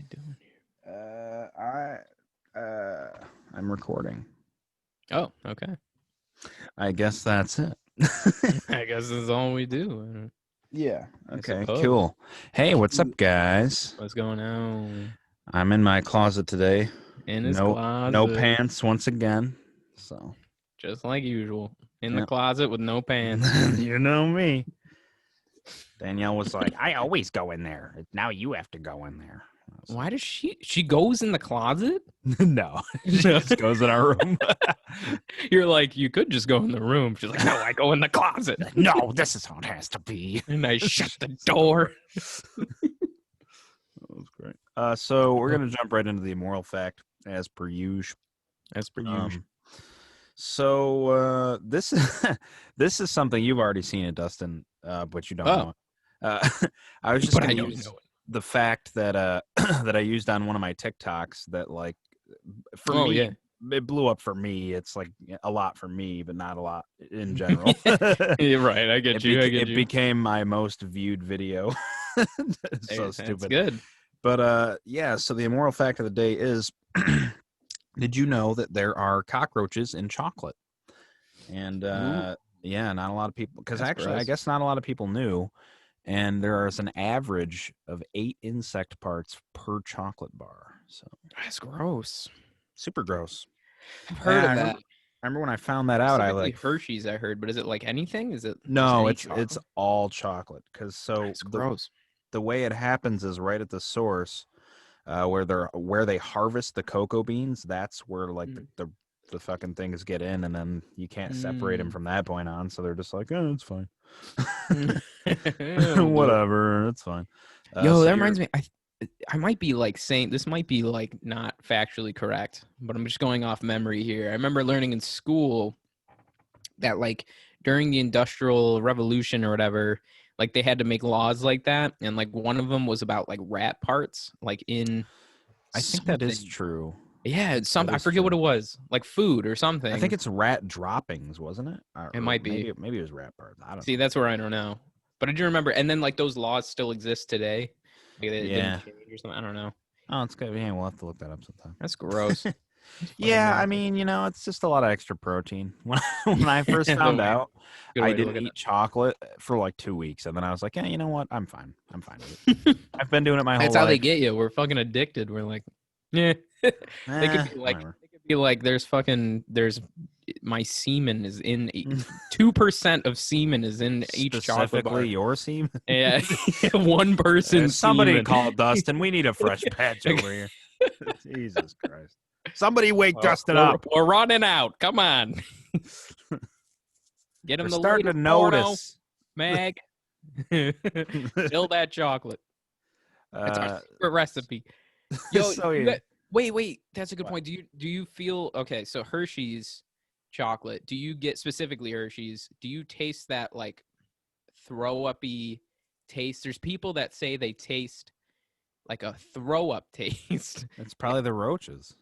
doing I'm recording. here? Oh, okay. I guess that's it. I guess that's all we do. Yeah. I Okay. suppose. Cool. Hey, what's up, guys? What's going on I'm in my closet today. in his No closet? pants once again. So Just like usual. In the Yep. closet with no pants. you know me. Danielle was like, "I always go in there. Now you have to go in there." Why does she goes in the closet? No, she just goes in our room. You're like, you could just go in the room. She's like, no, I go in the closet. No, this is how it has to be. And I shut the door. That was great. So we're gonna jump right into the immoral fact as per usual. As per usual. So this this is something you've already seen it, Dustin, but you don't know it. I was just But I gonna don't use know it. the fact that that I used on one of my TikToks that, like, for Oh, me, yeah. it blew up for me. It's like a lot for me, but not a lot in general. You're right. I get you. It became my most viewed video. It's so That's stupid. good. But yeah, so the immoral fact of the day is did you know that there are cockroaches in chocolate? And yeah, not a lot of people, because That's actually I gross. guess not a lot of people knew. And there is an average of 8 insect parts per chocolate bar. So That's gross. super gross. I've heard of that. I remember when I found that out, I Specifically like Hershey's, I heard, but is it like anything? Is it just no, any it's chocolate? all chocolate, because That's gross. the way it happens is right at the source, where they harvest the cocoa beans. That's where, like, the fucking things get in, and then you can't separate them from that point on. So they're just like, oh, it's fine. Whatever, it's fine. Yo, that reminds me. I might be like saying this might be like not factually correct, but I'm just going off memory here. I remember learning in school that, like, during the Industrial Revolution or whatever, like, they had to make laws like that, and like one of them was about like rat parts, like in. I think that is true. Yeah, it's something. I forget what it was, like food or something. I think it's rat droppings, wasn't it? It might be. Maybe it was rat parts. I don't See, know. that's where I don't know. But I do remember, and then like those laws still exist today. Like, it Yeah. didn't change or something. I don't know. Oh, it's good. Yeah, we'll have to look that up sometime. That's gross. Yeah, I mean, it's just a lot of extra protein. When I first found out, I didn't eat chocolate for like 2 weeks, and then I was like, yeah, you know what? I'm fine. I'm fine with it. I've been doing it my whole life. That's how they get you. We're fucking addicted. We're like, yeah. They could be like, there's my semen is in 2% of semen is in each chocolate bar. Specifically your semen? Yeah, one person. Somebody call Dustin. We need a fresh patch over here. Jesus Christ! Somebody wake Dustin up. We're running out. Come on. Get him. We're starting to notice. Mag. Fill that chocolate. It's our secret recipe. Yo, wait. That's a good point. Do you feel okay? So Hershey's chocolate. Do you get specifically Hershey's? Do you taste that like throw uppy taste? There's people that say they taste like a throw up taste. It's probably the roaches.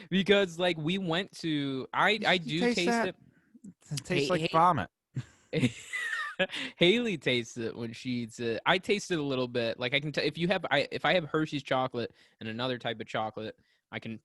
Because like we went to, I do taste it. It tastes like vomit. Haley tastes it when she eats it. I taste it a little bit. Like I can tell if I have Hershey's chocolate and another type of chocolate, I can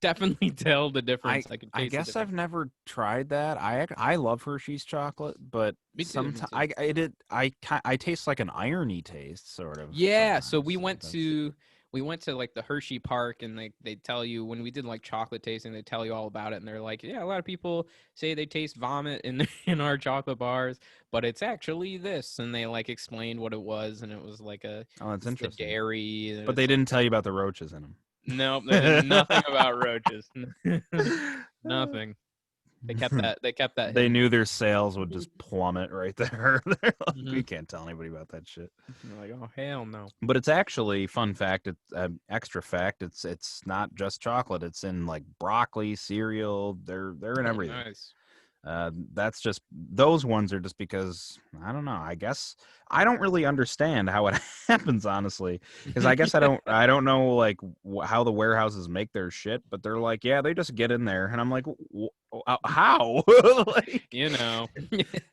definitely tell the difference. I guess I've never tried that. I love Hershey's chocolate, but sometimes I taste like an irony taste, sort of. Yeah. So we went to like the Hershey Park, and they tell you, when we did like chocolate tasting, they tell you all about it, and they're like, yeah, a lot of people say they taste vomit in our chocolate bars, but it's actually this, and they like explained what it was, and it was like that's interesting. Dairy, but they didn't tell you about the roaches in them. Nope, they did nothing about roaches. Nothing. They kept that. They knew their sales would just plummet right there. They're like, we can't tell anybody about that shit. They're like, oh hell no. But it's actually, fun fact, it's extra fact. It's not just chocolate. It's in like broccoli, cereal. They're in everything. Nice. That's just, those ones are just because, I don't know. I guess I don't really understand how it happens, honestly, because I guess I don't know like how the warehouses make their shit, but they're like, yeah, they just get in there, and I'm like, how? Like,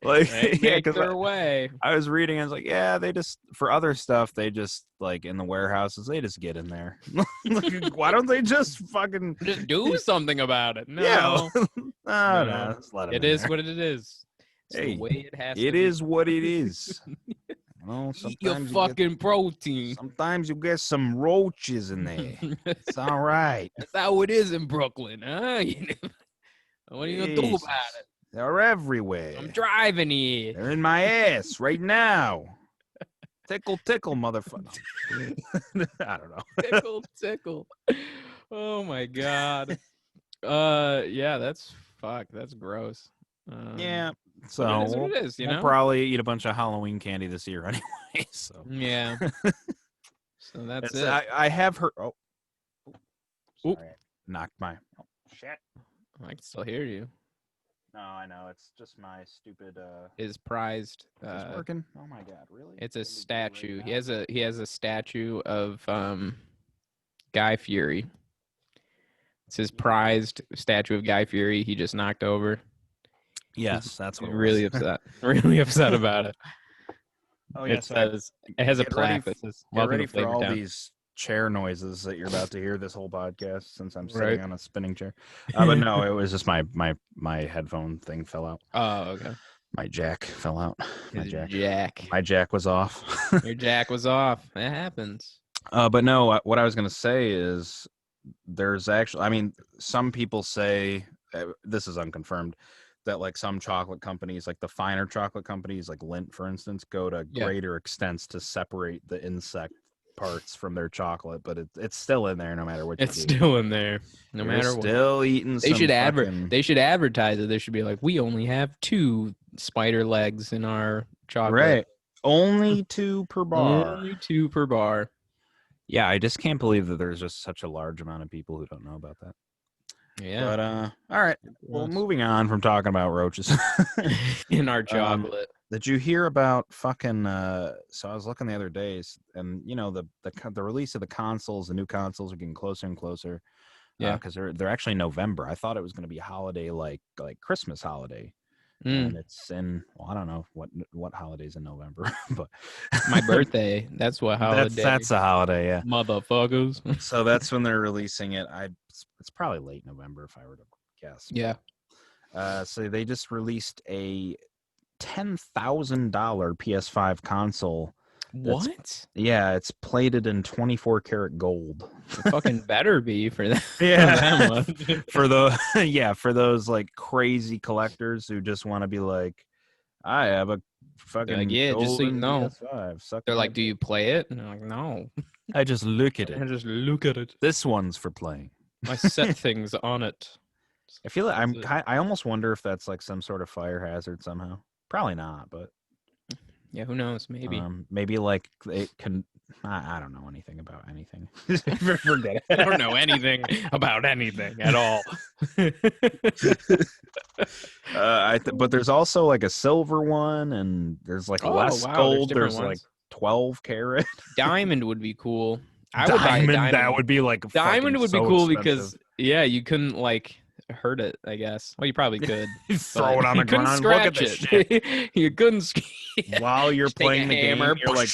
like they make their way. I was reading, I was like, yeah, they just for other stuff, they just like in the warehouses, they just get in there. Like, why don't they just fucking just do something about it? No, yeah, no, just let them it is what it is. It's hey, the way it has to it be. is what it is. Eat your fucking protein. Sometimes you get some roaches in there. It's all right. That's how it is in Brooklyn, huh? What are you gonna do about it? They're everywhere. I'm driving here. They're in my ass right now. Tickle, tickle, motherfucker. I don't know. Tickle. Oh my god. Yeah, that's gross. Yeah. So it is what it is, we'll probably eat a bunch of Halloween candy this year anyway. So yeah. So that's it. I have heard. Oh, sorry, I knocked my. Oh shit! I can still hear you. No, I know. It's just my stupid. His prized. Is this working? Oh my god! Really? It's a statue. Right, he has a statue of Guy Fieri. It's his prized statue of Guy Fieri. He just knocked over. Yes, that's what. Really upset. Really upset about it. Oh yeah, it has a plaque that says "Welcome ready for all these chair noises that you're about to hear this whole podcast." Since I'm sitting on a spinning chair, but no, it was just my headphone thing fell out. Oh, okay. My jack fell out. My jack was off. Your jack was off. That happens. But no, what I was gonna say is there's actually, I mean, some people say this is unconfirmed, that like some chocolate companies, like the finer chocolate companies, like Lindt, for instance, go to greater extents to separate the insect parts from their chocolate, but it's still in there no matter what. It's still in there no matter what. Still eating. They should They should advertise it. They should be like, we only have 2 spider legs in our chocolate. Right. Only 2 per bar. Only 2 per bar. Yeah, I just can't believe that there's just such a large amount of people who don't know about that. Yeah. But all right. Well, moving on from talking about roaches in our chocolate. Did you hear about fucking so I was looking the other days, and you know the release of the consoles, the new consoles are getting closer and closer. Yeah, because they're actually November. I thought it was going to be a holiday like Christmas holiday. And it's in, well, I don't know what holidays in November, but my birthday. That's what holiday. That's a holiday, yeah. Motherfuckers. So that's when they're releasing it. It's probably late November if I were to guess. Yeah. So they just released a $10,000 PS5 console. What? Yeah, it's plated in 24 karat gold. It fucking better be for that. Yeah. For those like crazy collectors who just want to be like, I have a fucking just so you know. PS5. They're like, do you play it? And I'm like, no. I just look at it. This one's for playing. I set things on it. I feel like I almost wonder if that's like some sort of fire hazard somehow. Probably not, but yeah, who knows? Maybe. Maybe like it can. I don't know anything about anything. Forget it. I don't know anything about anything at all. But there's also like a silver one, and there's like less gold. There's like 12 karat. Diamond would be cool. I would buy diamond. That would be like diamond would be cool expensive. Because you couldn't like hurt it, I guess. Well, you probably could. Throw it on the ground. Look at this shit. You couldn't while you're playing the hammer, game. You're like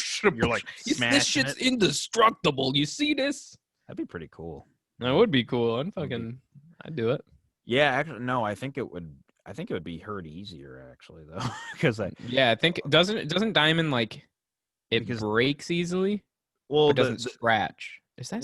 smashing this shit's indestructible. You see this? That'd be pretty cool. That would be cool. I'd do it. Yeah, actually, no. I think it would be hurt easier actually though, because I think doesn't diamond like it breaks easily. Well, it doesn't scratch. Is that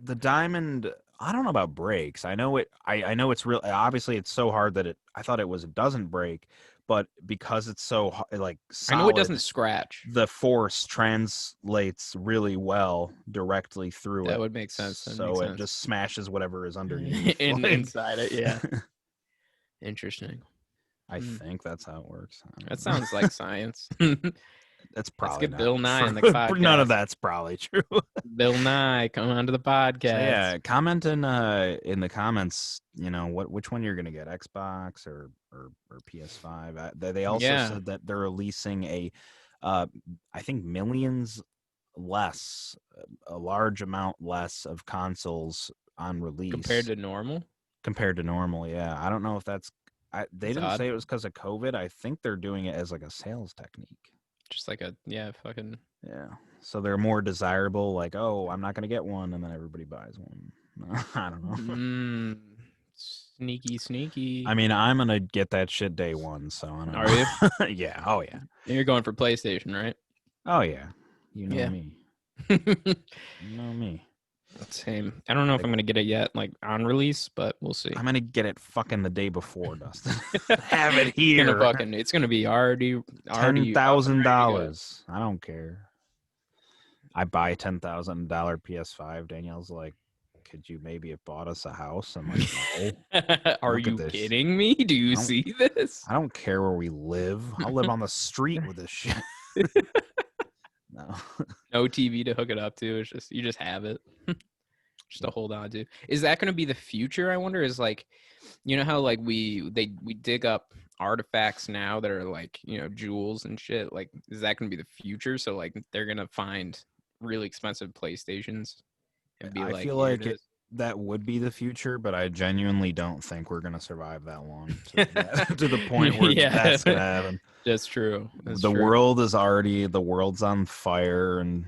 the diamond? I don't know about breaks. I know it. I know it's real. Obviously, it's so hard that I thought it doesn't break, but because it's so like solid, I know it doesn't scratch. The force translates really well directly through it. That would make sense. So it just smashes whatever is underneath inside it. Yeah. Interesting. I think that's how it works. That sounds like science. That's probably Let's get Bill Nye in the podcast. None of that's probably true. Bill Nye, come on to the podcast. So yeah, comment in the comments. You know which one you're gonna get, Xbox or PS5. They also said that they're releasing a I think millions less, a large amount less of consoles on release compared to normal. Yeah, I don't know if that's. They didn't odd. say it was because of COVID. I think they're doing it as like a sales technique. Just like fucking. Yeah. So they're more desirable. Like, oh, I'm not gonna get one, and then everybody buys one. I don't know. Sneaky. I mean, I'm gonna get that shit day one. So I don't know. Are you? Yeah. Oh yeah. You're going for PlayStation, right? Oh yeah. You know Yeah. me. You know me. Same. I don't know if I'm gonna get it yet, like on release, but we'll see. I'm gonna get it fucking the day before, Dustin. Have it here. It's gonna be already $10,000. I don't care. I buy $10,000 PS5. Danielle's like, could you maybe have bought us a house? I'm like, no. Are you kidding me? Do you see this? I don't care where we live. I'll live on the street with this shit. No TV to hook it up to. It's just you just have it. Just to hold on to. Is that going to be the future? I wonder. Is like, you know how like we dig up artifacts now that are like, you know, jewels and shit. Like, is that going to be the future? So like they're gonna find really expensive PlayStations and be like, I feel like that would be the future, but I genuinely don't think we're gonna survive that long to the point where that's gonna happen. That's true. The world's on fire, and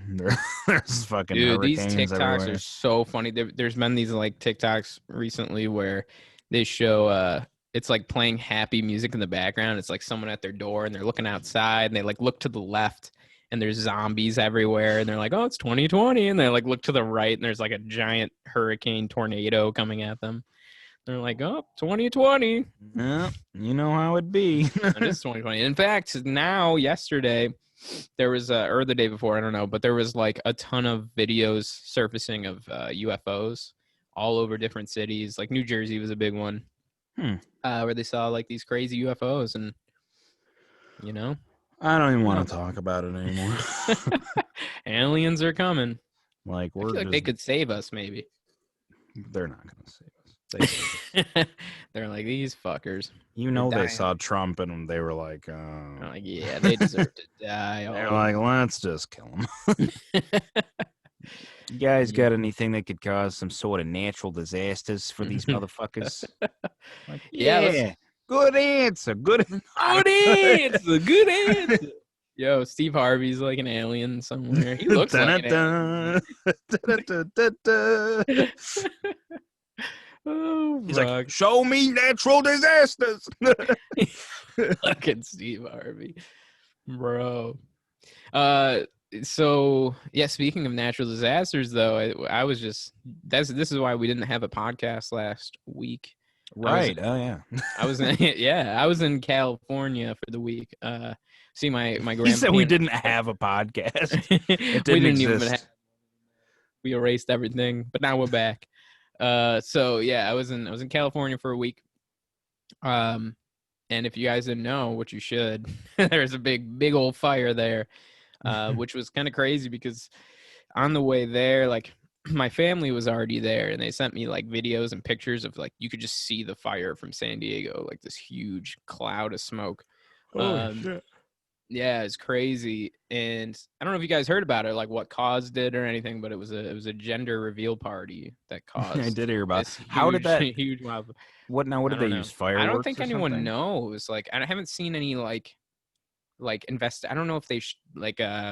there's fucking hurricanes these TikToks everywhere. Are so funny. There's been these like TikToks recently where they show it's like playing happy music in the background. It's like someone at their door and they're looking outside and they like look to the left and there's zombies everywhere and they're like, oh, it's 2020, and they like look to the right and there's like a giant hurricane tornado coming at them. They're like, oh, 2020. Yeah, you know how it'd be. It is 2020. In fact, yesterday, there was, or the day before, I don't know, but there was like a ton of videos surfacing of UFOs all over different cities. Like New Jersey was a big one, where they saw like these crazy UFOs, and you know, I don't even want to talk about it anymore. Aliens are coming. Like I feel like they could save us, maybe. They're not gonna save us. They're like, these fuckers. You know, they saw Trump and they were like, yeah, they deserve to die. They're like, let's just kill them. You guys got anything that could cause some sort of natural disasters for these motherfuckers? Like, yeah, good answer. Good answer. Good answer. Yo, Steve Harvey's like an alien somewhere. He looks like an alien. Oh, he's like, show me natural disasters. Fucking Steve Harvey, bro. So yeah, speaking of natural disasters, though, I was just this is why we didn't have a podcast last week. Right. I was in California for the week. See my grandpa. He said we didn't have a podcast. It didn't exist. We erased everything, but now we're back. So yeah, I was in California for a week. And if you guys didn't know, which you should, there's a big old fire there, which was kind of crazy because on the way there, like my family was already there and they sent me like videos and pictures of like, you could just see the fire from San Diego, like this huge cloud of smoke. Holy shit. Yeah, it's crazy. And I don't know if you guys heard about it, like what caused it or anything, but it was a gender reveal party that caused. I did hear about it. How did that huge wild. What now? What did they use? Fireworks? I don't think anyone something? knows. Like I haven't seen any like I don't know if they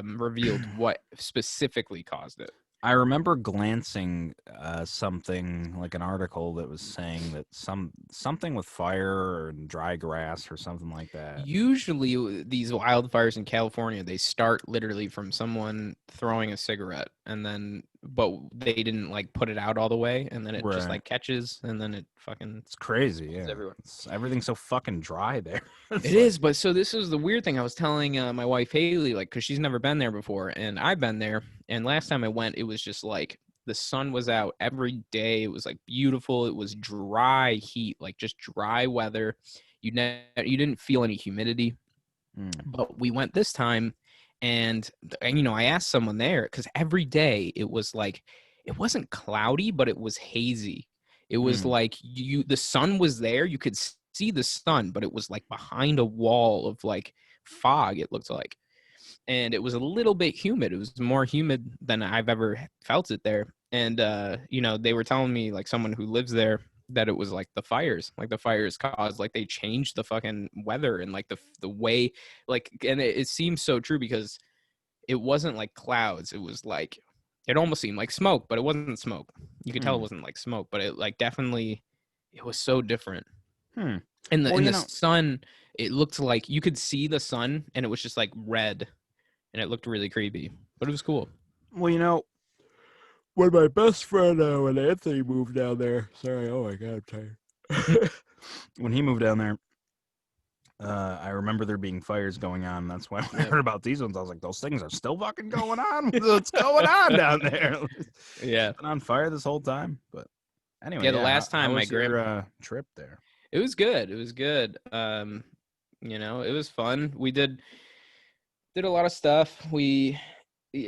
revealed what specifically caused it. I remember glancing something like an article that was saying that something with fire and dry grass or something like that. Usually these wildfires in California, they start literally from someone throwing a cigarette but they didn't like put it out all the way, and then it just like catches, and then it fucking. It's crazy, yeah. Everywhere. Everything's so fucking dry there. It is, but so this is the weird thing. I was telling my wife Haley, like, because she's never been there before, and I've been there. And last time I went, it was just like the sun was out every day. It was like beautiful. It was dry heat, like just dry weather. You didn't feel any humidity. But we went this time. And I asked someone there because every day it was like, it wasn't cloudy, but it was hazy. It was like the sun was there. You could see the sun, but it was like behind a wall of like fog, it looked like. and it was a little bit humid. It was more humid than I've ever felt it there. And they were telling me, like, someone who lives there, that it was like the fires caused, like, they changed the fucking weather and like the way, like, and it seems so true because it wasn't like clouds. It was like, it almost seemed like smoke, but it wasn't smoke. You could tell it wasn't like smoke, but it like definitely, it was so different. And the sun, it looked like you could see the sun and it was just like red and it looked really creepy, but it was cool. Well, when my best friend, when Anthony moved down there, sorry, oh my God, I'm tired. When he moved down there, I remember there being fires going on. That's why when I heard about these ones, I was like, those things are still fucking going on? What's going on down there? Yeah. It's been on fire this whole time. But anyway, the last time how was your trip there? It was good. It was good. It was fun. We did a lot of stuff.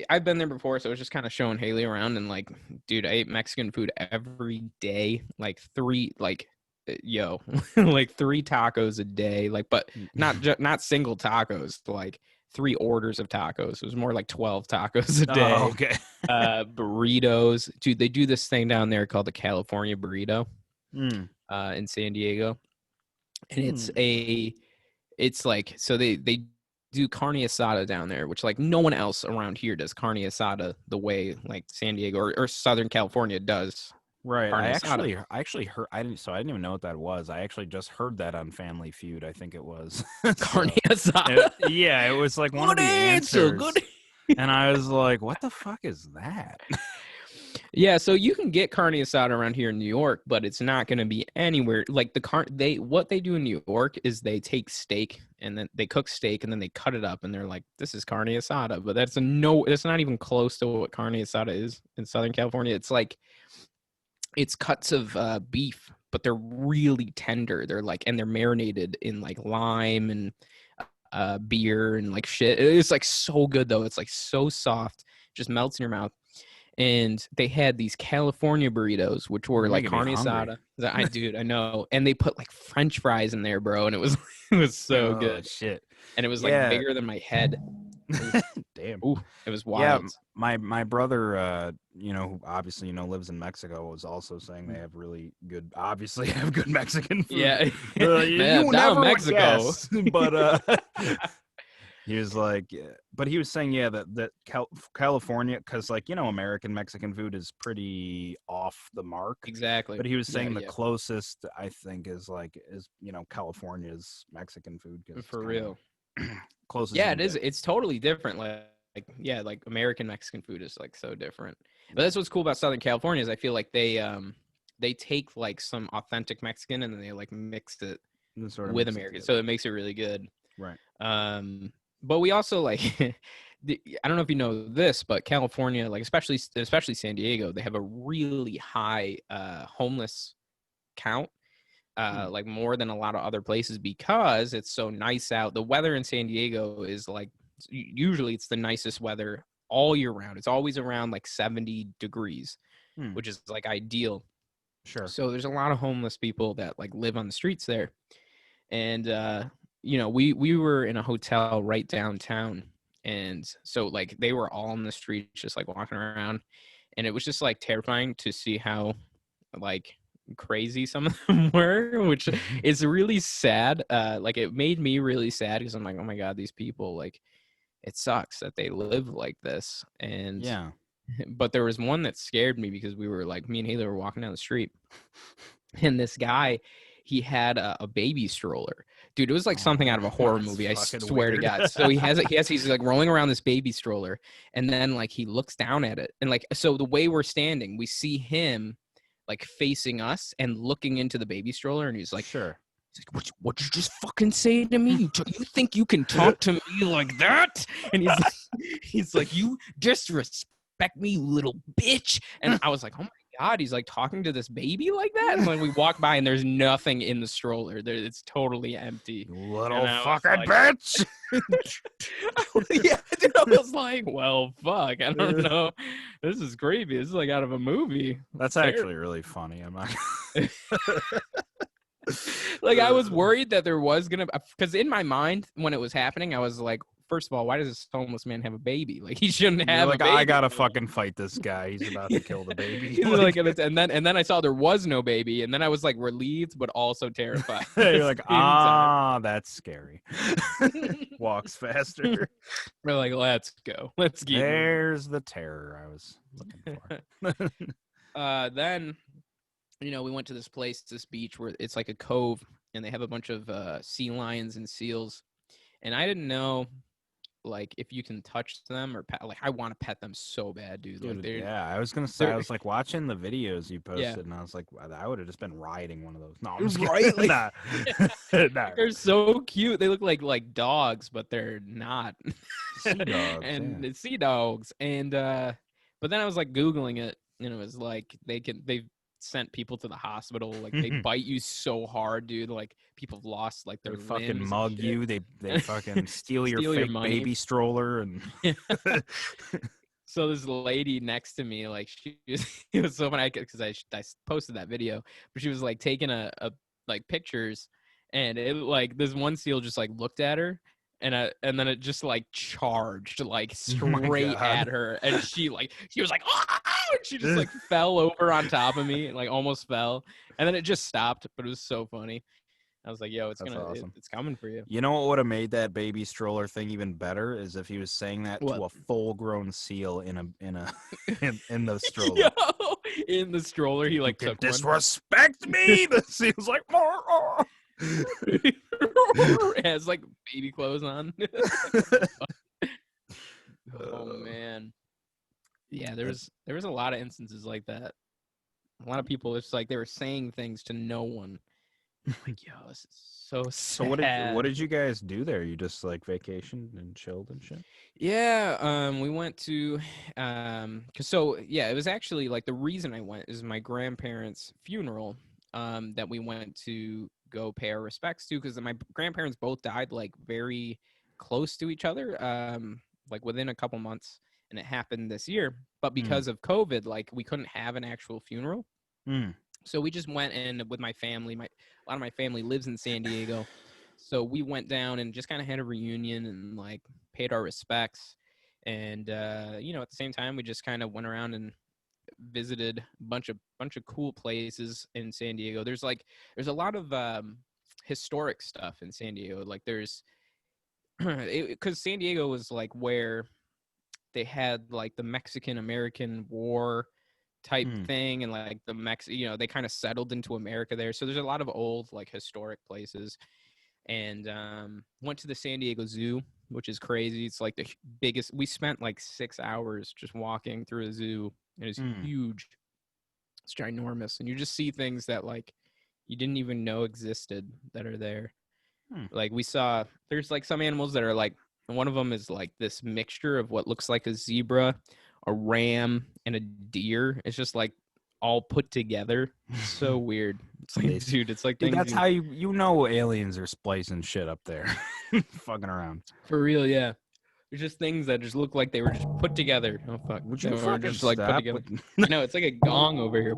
I've been there before, so it was just kind of showing Haley around, and like, dude, I ate Mexican food every day, like three tacos a day, like, but not single tacos, like 3 orders of tacos. It was more like 12 tacos a day. Oh, okay. Burritos, dude. They do this thing down there called the California burrito in San Diego, and it's like, so they do carne asada down there, which like no one else around here does carne asada the way like San Diego or Southern California does. Right. I actually heard. I didn't even know what that was. I actually just heard that on Family Feud. I think it was carne asada. It was like one of the answers. And I was like, "What the fuck is that?" Yeah, so you can get carne asada around here in New York, but it's not going to be anywhere like what they do in New York is they take steak and then they cook steak and then they cut it up and they're like, this is carne asada, but it's not even close to what carne asada is in Southern California. It's like, it's cuts of beef, but they're really tender. They're like, and they're marinated in like lime and beer and like shit. It's like so good though. It's like so soft, just melts in your mouth. And they had these California burritos, which were like carne asada. I know. And they put like French fries in there, bro. And it was so good. Shit. And it was like bigger than my head. Damn. Ooh, it was wild. Yeah, my brother, who obviously lives in Mexico, was also saying they have have good Mexican food. Yeah, you never Mexico, guess, but he was like, but he was saying, that California, because like American Mexican food is pretty off the mark. Exactly. But he was saying the closest I think is California's Mexican food. For real. Closest. Yeah, it is. It's totally different. Like American Mexican food is like so different. But that's what's cool about Southern California is I feel like they take like some authentic Mexican and then they like mix it with American, so it makes it really good. Right. But we also like, I don't know if you know this, but California, like especially San Diego, they have a really high homeless count, like more than a lot of other places because it's so nice out. The weather in San Diego is like, usually it's the nicest weather all year round. It's always around like 70 degrees, which is like ideal. Sure. So there's a lot of homeless people that like live on the streets there. And, we were in a hotel right downtown. And so like they were all on the street, just like walking around. And it was just like terrifying to see how like crazy some of them were, which is really sad. Like it made me really sad because I'm like, oh my God, these people, like it sucks that they live like this. And yeah. But there was one that scared me because we were like, me and Haley were walking down the street and this guy, he had a baby stroller. Dude, it was like something out of a horror movie. I swear to God. So he's like rolling around this baby stroller and then like he looks down at it. And like, so the way we're standing, we see him like facing us and looking into the baby stroller. And he's like, sure. He's like, what'd you just fucking say to me? You think you can talk to me like that? And he's like, you disrespect me, you little bitch. And I was like, oh my God, he's like talking to this baby like that. And when we walk by and there's nothing in the stroller, it's totally empty. Little fucking bitch. Yeah, dude, I was like, well, fuck, I don't know. This is creepy. This is like out of a movie. That's actually really funny. I'm not. Like I was worried that there was gonna, because in my mind when it was happening, I was like, first of all, why does this homeless man have a baby? Like, he shouldn't have like, a baby. I gotta fucking fight this guy. He's about to kill the baby. And then I saw there was no baby, and then I was like relieved, but also terrified. You're like, that's scary. Walks faster. We're like, let's go. Let's keep There's the terror I was looking for. Then, we went to this beach where it's like a cove, and they have a bunch of sea lions and seals. And I didn't know, like, if you can touch them or pet. Like, I want to pet them so bad, dude. Like, yeah, I was gonna say, I was like watching the videos you posted, and I was like, I would have just been riding one of those. No, I'm just kidding. Nah. They're so cute. They look like dogs, but they're not. Sea dogs, and it's sea dogs. And but then I was like Googling it, and it was like they've sent people to the hospital. Like, they bite you so hard, dude. Like, people have lost like their fucking mug you. They fucking steal your fake baby stroller. And so this lady next to me, like, it was so funny because I posted that video, but she was like taking a like pictures, and it like this one seal just like looked at her, and then it just like charged like straight at her, and she was like, oh! And she just like fell over on top of me and like almost fell, and then it just stopped. But it was so funny. I was like, yo, it's awesome. It's coming for you. You know what would have made that baby stroller thing even better is if he was saying that to a full-grown seal in the stroller. Yo, in the stroller, he like took disrespect me. The seal's like, it has like baby clothes on. Oh man, yeah. There was a lot of instances like that. A lot of people, it's like they were saying things to no one. Like, yo, this is so sad. So what did you guys do there? You just like vacationed and chilled and shit? Yeah, we went to it was actually like the reason I went is my grandparents' funeral that we went to go pay our respects to, because my grandparents both died like very close to each other, like within a couple months, and it happened this year. But because of COVID, like, we couldn't have an actual funeral. So we just went in with my family. A lot of my family lives in San Diego. So we went down and just kind of had a reunion and like paid our respects. And, at the same time, we just kind of went around and visited a bunch of cool places in San Diego. There's a lot of historic stuff in San Diego. Like, there's because San Diego was like where they had like the Mexican-American War type thing, and like they kind of settled into America there. So there's a lot of old like historic places. And went to the San Diego Zoo, which is crazy. It's like the biggest. We spent like 6 hours just walking through a zoo. It is huge. It's ginormous, and you just see things that like you didn't even know existed that are there. Like, we saw there's like some animals that are like, one of them is like this mixture of what looks like a zebra, a ram, and a deer. It's just like all put together. It's so weird. It's like, dude, it's like, dude, that's how you know aliens are splicing shit up there. Fucking around. For real, yeah. There's just things that just look like they were just put together. Oh fuck. Would you fucking just like put together? No, it's like a gong over here.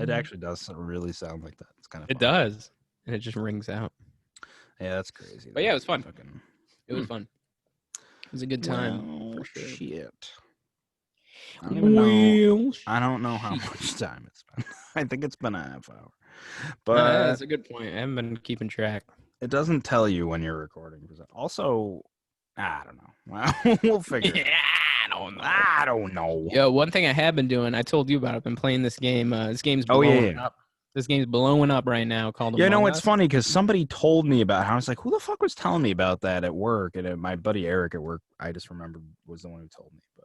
It actually does really sound like that. It's kind of It does. And it just rings out. Yeah, that's crazy. But yeah, it was fun. It was fun. It was a good time. Well, for sure. Shit. I don't know how much time it's been. I think it's been a half hour. But that's a good point. I haven't been keeping track. It doesn't tell you when you're recording. Also, I don't know. We'll figure it out. I don't know. Yeah, one thing I have been doing, I told you about it. I've been playing this game. This game's blowing up. This game's blowing up right now, called Among Us. It's funny because somebody told me about it. I was like, who the fuck was telling me about that at work? And my buddy Eric at work, I just remembered, was the one who told me. But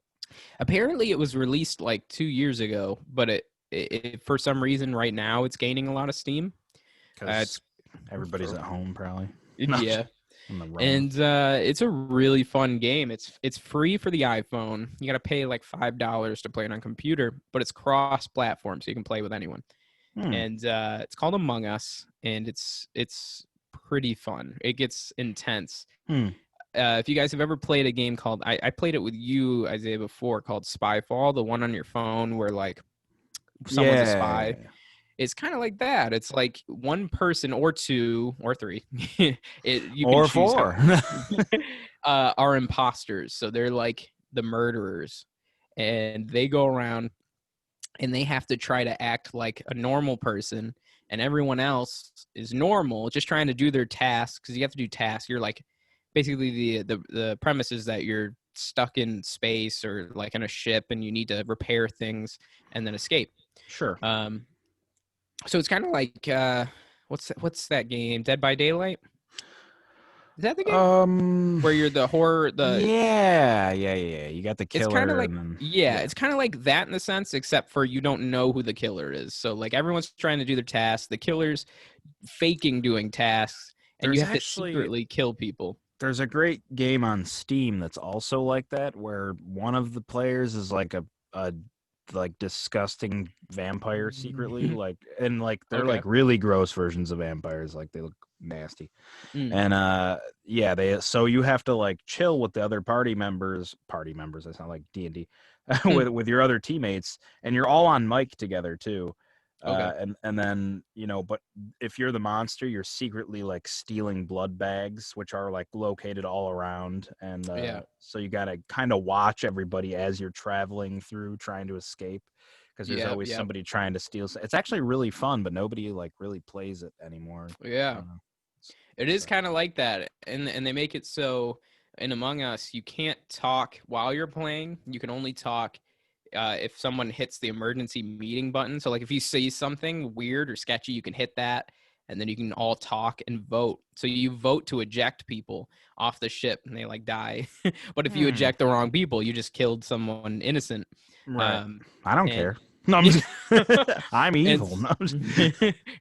apparently it was released like 2 years ago, but it for some reason right now it's gaining a lot of steam. Because everybody's at home, probably. Yeah. And it's a really fun game. It's free for the iPhone. You got to pay like $5 to play it on computer, but it's cross-platform, so you can play with anyone. And it's called Among Us, and it's pretty fun. It gets intense. If you guys have ever played a game called, I played it with you, Isaiah, before, called Spyfall, the one on your phone where like someone's a spy. It's kind of like that. It's like one person or two or three, you can or choose how, 4 are imposters. So they're like the murderers, and they go around and they have to try to act like a normal person, and everyone else is normal, just trying to do their tasks, because you have to do tasks. You're like, basically the premise is that you're stuck in space or like in a ship, and you need to repair things and then escape. Sure. So it's kind of like what's that game? Dead by Daylight? Is that the game? Where you're the horror yeah. You got the It's killer kind of like and it's kind of like that in the sense, except for you don't know who the killer is. So like everyone's trying to do their tasks, the killer's faking doing tasks, and you have to secretly kill people. There's a great game on Steam that's also like that, where one of the players is like a like disgusting vampire secretly, like, and like they're like really gross versions of vampires, like they look nasty. And so you have to like chill with the other party members. That's not like D&D. with your other teammates, and you're all on mic together too. And then, but if you're the monster, you're secretly like stealing blood bags, which are like located all around. And so you got to kind of watch everybody as you're traveling through trying to escape, because there's always somebody trying to steal. It's actually really fun, but nobody like really plays it anymore. Yeah. It is kind of like that. And they make it so in Among Us, you can't talk while you're playing. You can only talk if someone hits the emergency meeting button. So like if you see something weird or sketchy, you can hit that, and then you can all talk and vote. So you vote to eject people off the ship, and they like die. But if you eject the wrong people, you just killed someone innocent. Right. I don't care. No, I'm evil. No,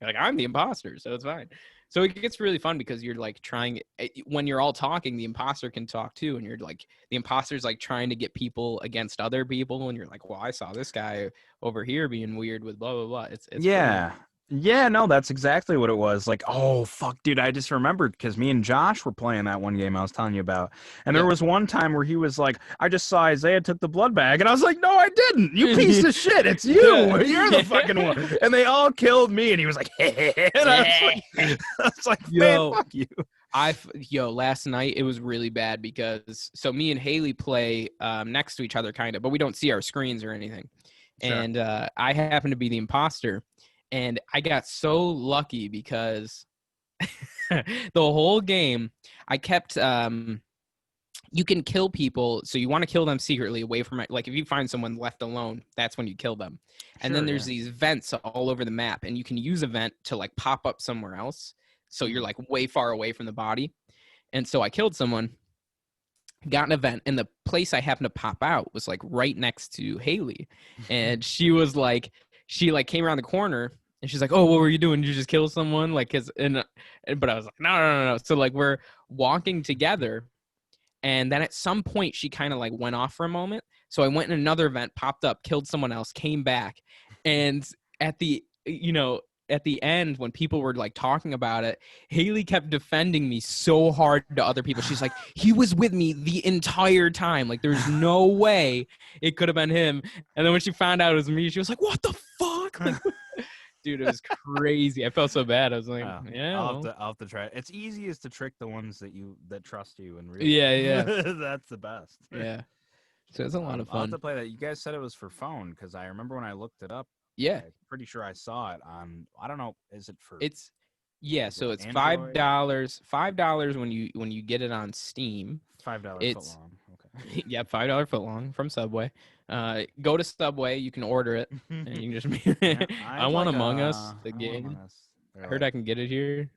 like, I'm the imposter, so it's fine. So it gets really fun because you're like trying, when you're all talking, the imposter can talk too, and you're like, the imposter's like trying to get people against other people, and you're like, well, I saw this guy over here being weird with blah blah blah. It's Yeah, no, that's exactly what it was. Like, oh fuck, dude, I just remembered, because me and Josh were playing that one game I was telling you about, and there was one time where he was like, I just saw Isaiah took the blood bag, and I was like, no, I didn't, you piece of shit, it's you, you're the fucking one. And they all killed me, and he was like, hey. And I was like, man, fuck you. Last night it was really bad, because so me and Haley play next to each other kind of, but we don't see our screens or anything. Sure. And I happen to be the imposter. And I got so lucky because the whole game, I kept, you can kill people. So you want to kill them secretly away from it. Like if you find someone left alone, that's when you kill them. And then there's these vents all over the map, and you can use a vent to like pop up somewhere else. So you're like way far away from the body. And so I killed someone, got an event, and the place I happened to pop out was like right next to Haley. And she was like, she like came around the corner, and she's like, oh, what were you doing? Did you just kill someone? Like, but I was like, no. So like we're walking together, and then at some point she kind of like went off for a moment. So I went in another event, popped up, killed someone else, came back. And at the end, when people were like talking about it, Haley kept defending me so hard to other people. She's like, he was with me the entire time. Like, there's no way it could have been him. And then when she found out it was me, she was like, what the fuck? Like, dude, it was crazy. I felt so bad. I was like, I'll have to try it. It's easiest to trick the ones that trust you and really. Yeah. That's the best. Yeah. So it's a lot of fun. I'll have to play that. You guys said it was for phone, because I remember when I looked it up. Yeah. I'm pretty sure I saw it on, I don't know, is it for? So it's $5 when you get it on Steam. $5 foot long. Okay. Yeah, $5 foot long from Subway. Go to Subway, you can order it, and you can just I want like Among Us, the game. I heard I can get it here.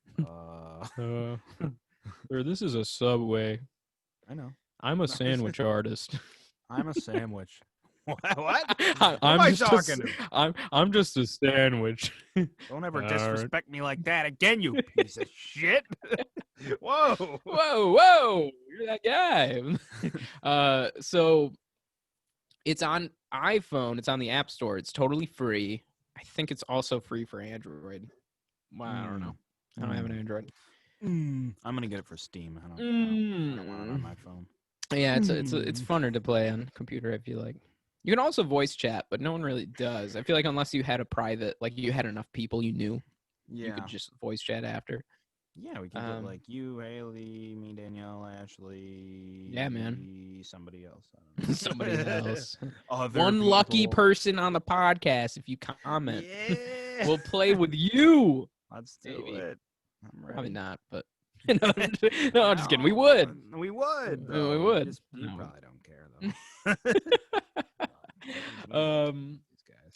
This is a Subway. I know. I'm a sandwich artist. I'm a sandwich. What? I'm just a sandwich. Don't ever disrespect me like that again, you piece of shit. Whoa. You're that guy. So it's on iPhone. It's on the App Store. It's totally free. I think it's also free for Android. Wow, I don't know. I don't have an Android. I'm gonna get it for Steam. I don't want it on my phone. Yeah, it's funner to play on computer, I feel like. You can also voice chat, but no one really does. I feel like unless you had a private, like you had enough people you knew, you could just voice chat after. Yeah, we can get like you, Haley, me, Danielle, Ashley. Yeah, man. Somebody else. Somebody else. One lucky person on the podcast. If you comment, yeah, we'll play with you. Let's do it. I'm ready. Probably not, but no, I'm just kidding. We would. We would. Though. We would. You probably don't care though. These guys.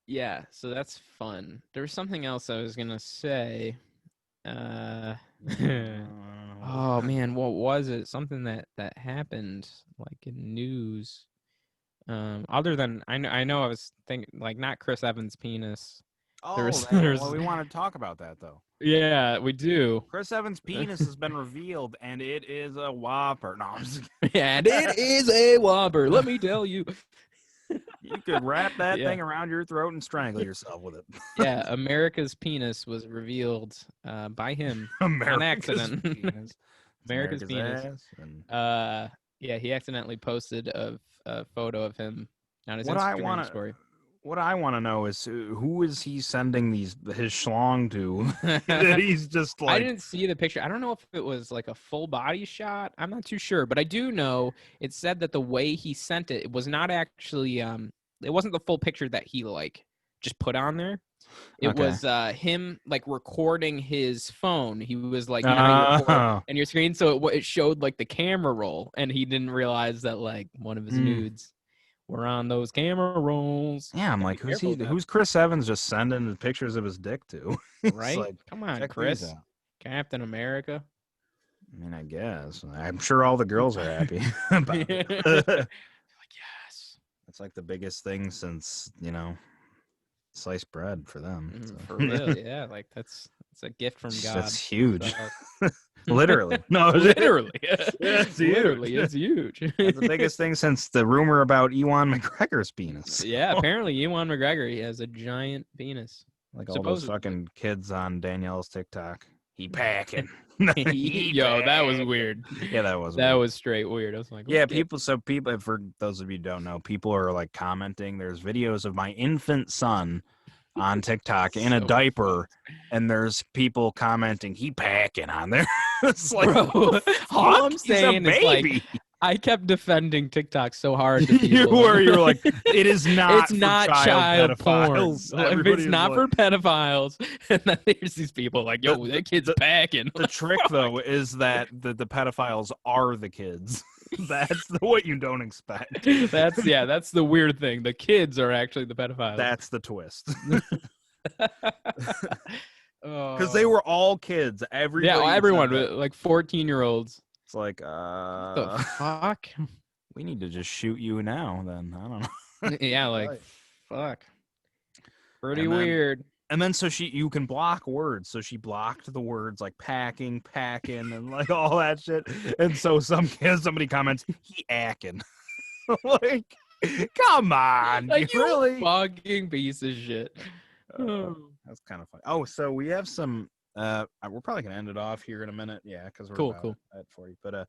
Yeah, so that's fun. There was something else I was gonna say. Oh man, what was it? Something that happened like in news. Other than I know I was thinking like not Chris Evans' penis. Well, we want to talk about that though. Yeah, we do. Chris Evans' penis has been revealed, and it is a whopper. No, I'm just and it is a whopper. Let me tell you. You could wrap that thing around your throat and strangle yourself with it. Yeah, America's penis was revealed by him on accident. America's penis. Yeah, he accidentally posted a photo of him on his Instagram story. What I want to know is who is he sending his schlong to? That he's just like. I didn't see the picture. I don't know if it was like a full body shot. I'm not too sure, but I do know it said that the way he sent it was not actually. It wasn't the full picture that he like just put on there. It was him like recording his phone. He was like, you record in your screen, so it showed like the camera roll, and he didn't realize that like one of his nudes. We're on those camera rolls. Yeah, I'm like, who's Chris Evans just sending the pictures of his dick to? Right? Like, come on, Chris. Captain America. I mean, I guess. I'm sure all the girls are happy about it. Like, yes. It's like the biggest thing since, sliced bread for them. So. For real, yeah. Like, it's a gift from God. That's huge. Literally. No, literally. It's literally, it's huge. It's the biggest thing since the rumor about Ewan McGregor's penis. Yeah, apparently Ewan McGregor, he has a giant penis. Like all those fucking kids on Danielle's TikTok. He packing. That was weird. Yeah, that was weird. Was straight weird. I was like, people, for those of you who don't know, people are like commenting. There's videos of my infant son on TikTok in a diaper, and there's people commenting, he packing on there. It's like, bro, all I'm saying is like, I kept defending TikTok so hard to people. You're like, it is not. It's not child porn. If it's not for pedophiles, and then there's these people like, yo, that kid's packing. The trick though is that the pedophiles are the kids. That's what you don't expect. That's the weird thing. The kids are actually the pedophiles. That's the twist. Because they were all kids. Everyone, like 14-year-olds. It's like, the fuck? We need to just shoot you now, then. I don't know. Yeah, like, fuck. Pretty weird. And then you can block words. So she blocked the words like packing, and like all that shit. And so somebody comments, he acking. Like, come on. Like, you really? Fucking piece of shit. That's kind of funny. Oh, so we have some, we're probably going to end it off here in a minute. Yeah, because we're cool. At 40. But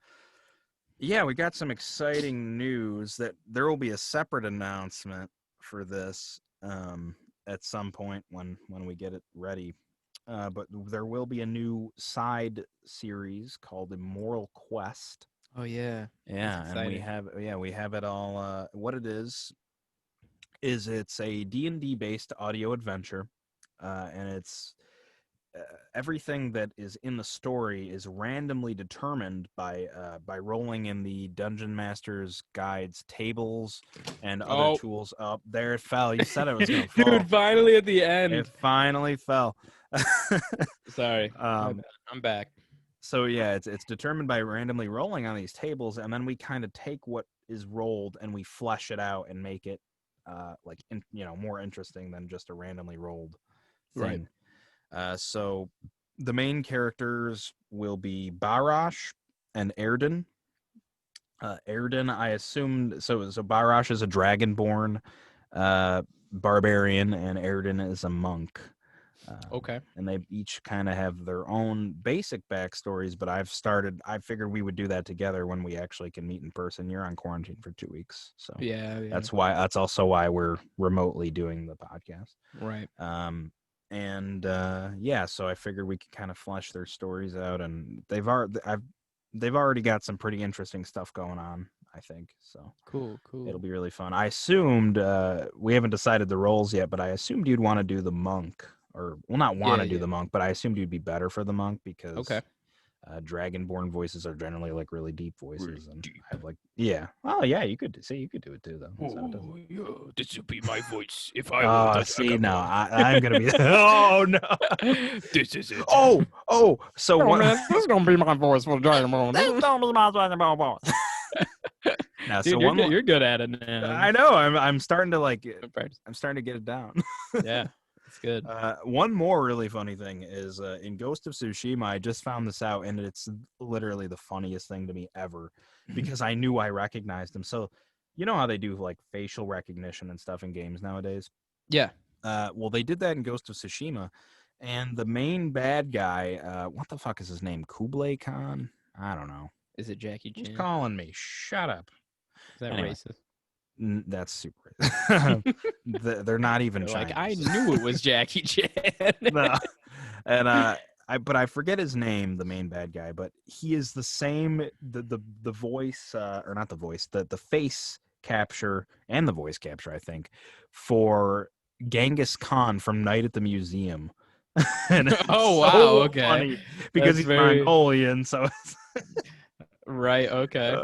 yeah, we got some exciting news that there will be a separate announcement for this. At some point when we get it ready. But there will be a new side series called Immoral Quest. Oh yeah. Yeah, and we have it all. What it is it's a D&D based audio adventure, and it's everything that is in the story is randomly determined by rolling in the Dungeon Master's Guide's tables and other tools. Up there it fell. You said it was going to fall. Dude, finally at the end. It finally fell. Sorry. I'm back. So yeah, it's determined by randomly rolling on these tables, and then we kind of take what is rolled and we flesh it out and make it more interesting than just a randomly rolled thing. Right. So the main characters will be Barash and Erden. Erden, I assumed, so Barash is a dragonborn barbarian, and Erden is a monk. Okay. And they each kind of have their own basic backstories, but I figured we would do that together when we actually can meet in person. You're on quarantine for 2 weeks. So yeah. that's also why we're remotely doing the podcast. Right. So I figured we could kind of flesh their stories out, and they've already got some pretty interesting stuff going on, I think. So cool. It'll be really fun. I assumed we haven't decided the roles yet, but I assumed you'd want to do the monk, or not want to do the monk, but I assumed you'd be better for the monk because Dragonborn voices are generally like really deep voices, really and deep. I have you could do it too though. This would be my voice if I was. I'm gonna be. Oh no, this is it. So man, this is gonna be my voice for Dragonborn. This is gonna be my voice. Now, dude, you're good at it now. I know. I'm starting to I'm starting to get it down. Yeah. It's good. One more really funny thing is in Ghost of Tsushima, I just found this out, and it's literally the funniest thing to me ever because I knew I recognized him. So, you know how they do like facial recognition and stuff in games nowadays? Yeah. Well, they did that in Ghost of Tsushima, and the main bad guy, what the fuck is his name? Kublai Khan? I don't know. Is it Jackie Chan? Who's calling me? Shut up. Is that racist? That's super. They're not even Chinese. Like, I knew it was Jackie Chan. No. And but I forget his name, the main bad guy, but he is the same. The voice, or not the voice, the face capture and the voice capture, I think, for Genghis Khan from Night at the Museum. And okay. Funny because he's Mongolian, so. Right. Okay.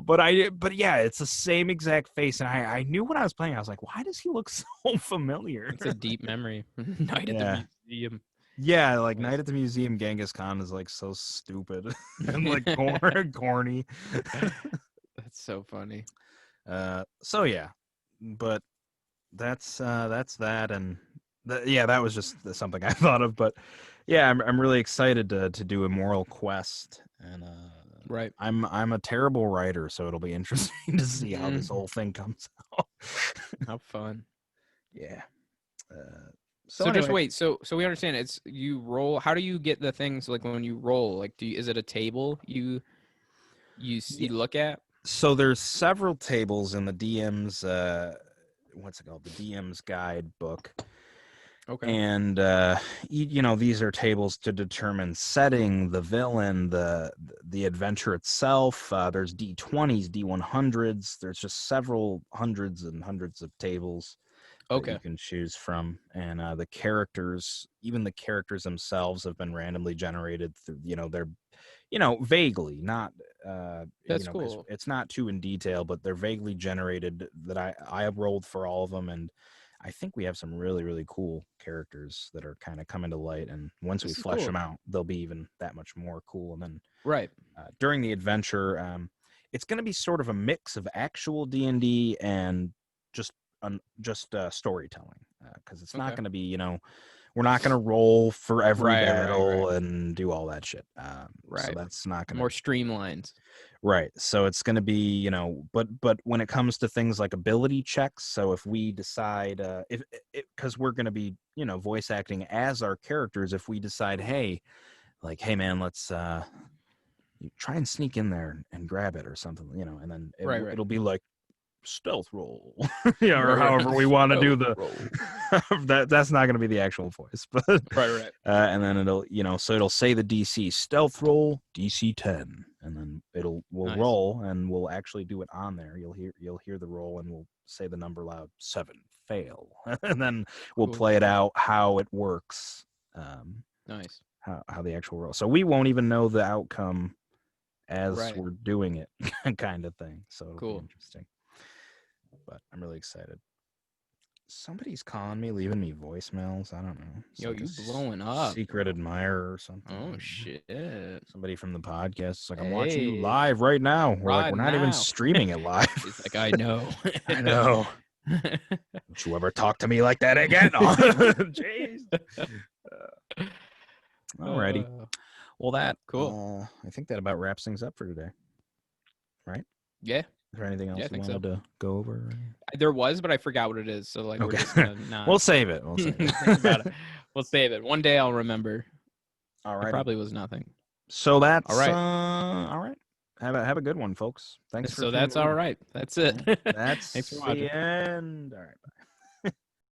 But yeah, it's the same exact face, and I knew when I was playing, I was like, why does he look so familiar? It's a deep memory. Night at the Museum. Yeah, like Night at the Museum, Genghis Khan is like so stupid and like corny. That's so funny. So yeah, but that's that, and that was just something I thought of. But yeah, I'm really excited to do Immoral Quest, and right. I'm a terrible writer, so it'll be interesting to see how this whole thing comes out. How fun. Yeah. So anyway. Just wait. So we understand it's you roll. How do you get the things like when you roll? Like, is it a table you look at? So there's several tables in the DM's what's it called? The DM's guide book. Okay. And these are tables to determine setting, the villain, the adventure itself. There's D20s, D100s. There's just several hundreds and hundreds of tables. That you can choose from, and the characters, even the characters themselves, have been randomly generated through. They're, vaguely, not. That's cool. It's not too in detail, but they're vaguely generated. That I have rolled for all of them, and I think we have some really, really cool characters that are kind of coming to light. And once we flesh them out, they'll be even that much more cool. And then during the adventure, it's going to be sort of a mix of actual D&D and just storytelling, because it's not going to be, we're not going to roll for every battle and do all that shit. So that's not going to more streamlined. Right. So it's going to be, but when it comes to things like ability checks, so if we decide, because we're going to be, voice acting as our characters, if we decide, hey man, let's try and sneak in there and grab it or something, and then it'll be like stealth roll, or however we want to do the that's not going to be the actual voice, but and then it'll say the DC stealth roll DC 10, and then we'll roll, and we'll actually do it on there. You'll hear the roll, and we'll say the number loud, 7 fail, and then we'll play it out how it works. Nice. How the actual roll, so we won't even know the outcome as we're doing it, kind of thing. So it'll be interesting. But I'm really excited. Somebody's calling me, leaving me voicemails. I don't know. Yo, you blowing up. Secret admirer or something. Oh, shit. Somebody from the podcast. It's like, I'm watching you live right now. We're not even streaming it live. It's like, I know. I know. Don't you ever talk to me like that again? Jeez. Alrighty. Well, cool. I think that about wraps things up for today. Right? Yeah. Is there anything else you wanted to go over? There was, but I forgot what it is. So we're just gonna we'll save it. Think about it. We'll save it. One day I'll remember. All right. It probably was nothing. So that's all right. All right. Have a good one, folks. Thanks for So that's all right. That's it. That's Thanks for watching. the end. All right. Bye.